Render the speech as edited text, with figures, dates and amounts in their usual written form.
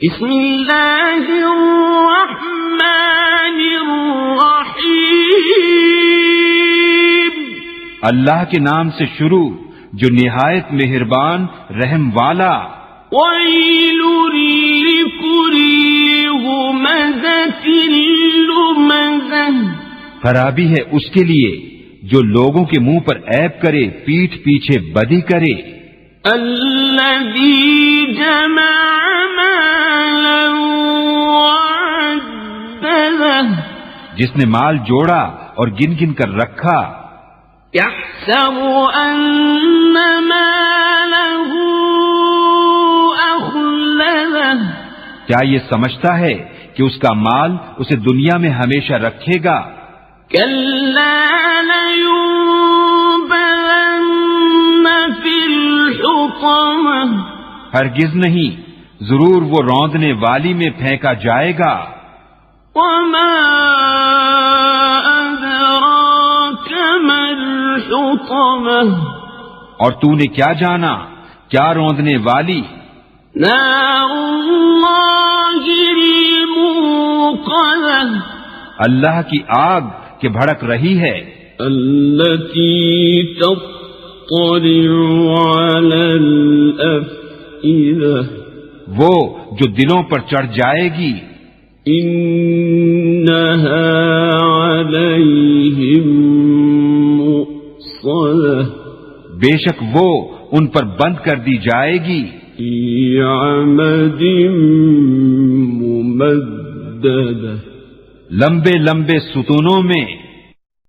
بسم اللہ الرحمن الرحیم، اللہ کے نام سے شروع جو نہایت مہربان رحم والا۔ ویل لکل ہمزۃ لمزہ، خرابی ہے اس کے لیے جو لوگوں کے منہ پر عیب کرے، پیٹھ پیچھے بدی کرے۔ الذی جمع مالا وعددہ، جس نے مال جوڑا اور گن گن کر رکھا۔ یحسب ان مالہ اخلدہ، کیا یہ سمجھتا ہے کہ اس کا مال اسے دنیا میں ہمیشہ رکھے گا؟ کلا لینبذن فی الحطمہ، ہرگز نہیں، ضرور وہ روندنے والی میں پھینکا جائے گا۔ وما ادراک ما الحطمہ، اور تو نے کیا جانا کیا روندنے والی؟ نار اللہ الموقدہ، اللہ کی آگ کہ بھڑک رہی ہے۔ التي تطلع على الأفئدة، وہ جو دلوں پر چڑھ جائے گی۔ إنها عليهم مؤصدة، بے شک وہ ان پر بند کر دی جائے گی۔ في عمد ممددة، لمبے لمبے ستونوں میں۔